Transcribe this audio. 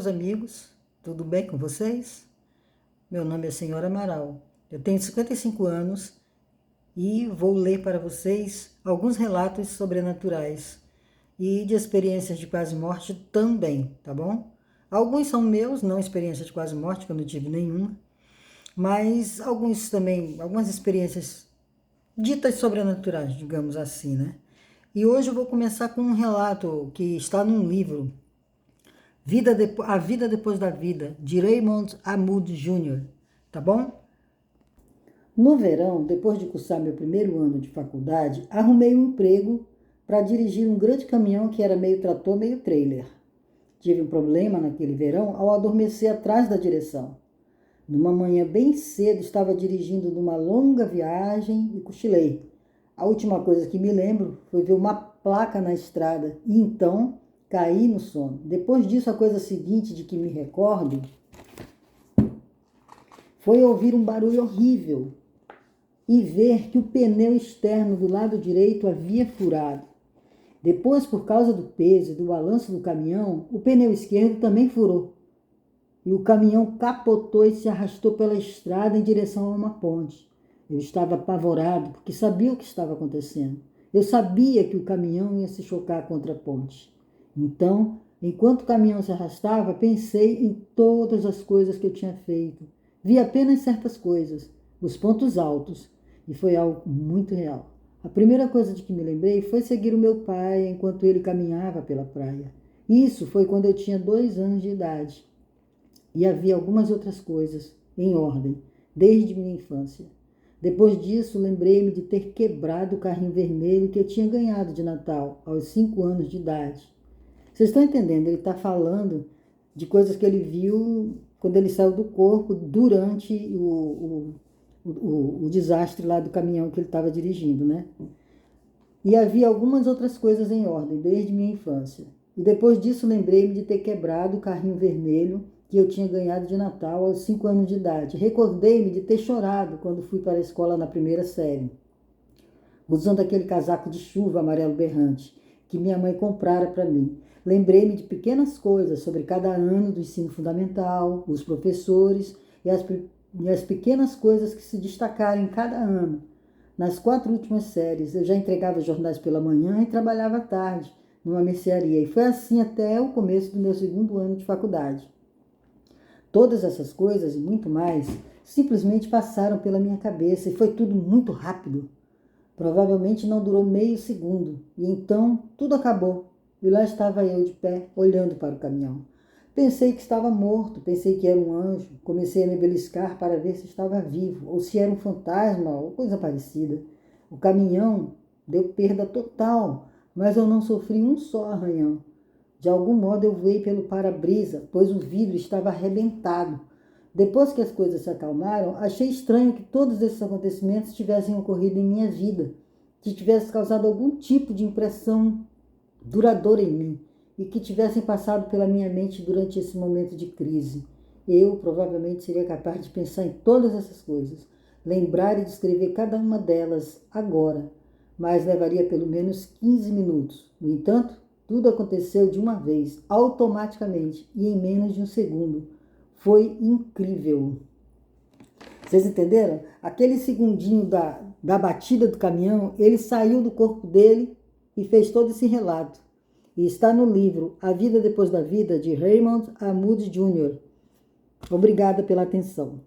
meus amigos, tudo bem com vocês? Meu nome é Senhora Amaral, eu tenho 55 anos e vou ler para vocês alguns relatos sobrenaturais e de experiências de quase morte também, tá bom? Alguns são meus, não experiências de quase morte, que eu não tive nenhuma, mas alguns também, algumas experiências ditas sobrenaturais, digamos assim, né? E hoje eu vou começar com um relato que está num livro, A Vida Depois da Vida, de Raymond Amoud Jr., tá bom? No verão, depois de cursar meu primeiro ano de faculdade, arrumei um emprego para dirigir um grande caminhão que era meio trator, meio trailer. Tive um problema naquele verão ao adormecer atrás da direção. Numa manhã bem cedo, estava dirigindo numa longa viagem e cochilei. A última coisa que me lembro foi ver uma placa na estrada e então caí no sono. Depois disso, a coisa seguinte de que me recordo foi ouvir um barulho horrível e ver que o pneu externo do lado direito havia furado. Depois, por causa do peso e do balanço do caminhão, o pneu esquerdo também furou. E o caminhão capotou e se arrastou pela estrada em direção a uma ponte. Eu estava apavorado, porque sabia o que estava acontecendo. Eu sabia que o caminhão ia se chocar contra a ponte. Então, enquanto o caminhão se arrastava, pensei em todas as coisas que eu tinha feito. Vi apenas certas coisas, os pontos altos, e foi algo muito real. A primeira coisa de que me lembrei foi seguir o meu pai enquanto ele caminhava pela praia. Isso foi quando eu tinha 2 anos de idade. E havia algumas outras coisas, em ordem, desde minha infância. Depois disso, lembrei-me de ter quebrado o carrinho vermelho que eu tinha ganhado de Natal, aos 5 anos de idade. Vocês estão entendendo? Ele está falando de coisas que ele viu quando ele saiu do corpo durante o desastre lá do caminhão que ele estava dirigindo, né? E havia algumas outras coisas em ordem, desde minha infância. E depois disso, lembrei-me de ter quebrado o carrinho vermelho que eu tinha ganhado de Natal aos 5 anos de idade. Recordei-me de ter chorado quando fui para a escola na primeira série, usando aquele casaco de chuva amarelo berrante que minha mãe comprara para mim. Lembrei-me de pequenas coisas sobre cada ano do ensino fundamental, os professores e as pequenas coisas que se destacaram em cada ano. Nas 4 últimas séries, eu já entregava jornais pela manhã e trabalhava à tarde numa mercearia. E foi assim até o começo do meu 2º ano de faculdade. Todas essas coisas e muito mais simplesmente passaram pela minha cabeça e foi tudo muito rápido. Provavelmente não durou meio segundo e então tudo acabou. E lá estava eu de pé, olhando para o caminhão. Pensei que estava morto, pensei que era um anjo. Comecei a me beliscar para ver se estava vivo ou se era um fantasma ou coisa parecida. O caminhão deu perda total, mas eu não sofri um só arranhão. De algum modo eu voei pelo para-brisa, pois o vidro estava arrebentado. Depois que as coisas se acalmaram, achei estranho que todos esses acontecimentos tivessem ocorrido em minha vida, que tivesse causado algum tipo de impressão duradoura em mim e que tivessem passado pela minha mente durante esse momento de crise. Eu provavelmente seria capaz de pensar em todas essas coisas, lembrar e descrever cada uma delas agora, mas levaria pelo menos 15 minutos. No entanto, tudo aconteceu de uma vez, automaticamente e em menos de um segundo. Foi incrível. Vocês entenderam? Aquele segundinho da batida do caminhão, ele saiu do corpo dele e fez todo esse relato. E está no livro A Vida Depois da Vida, de Raymond Amoud Jr. Obrigada pela atenção.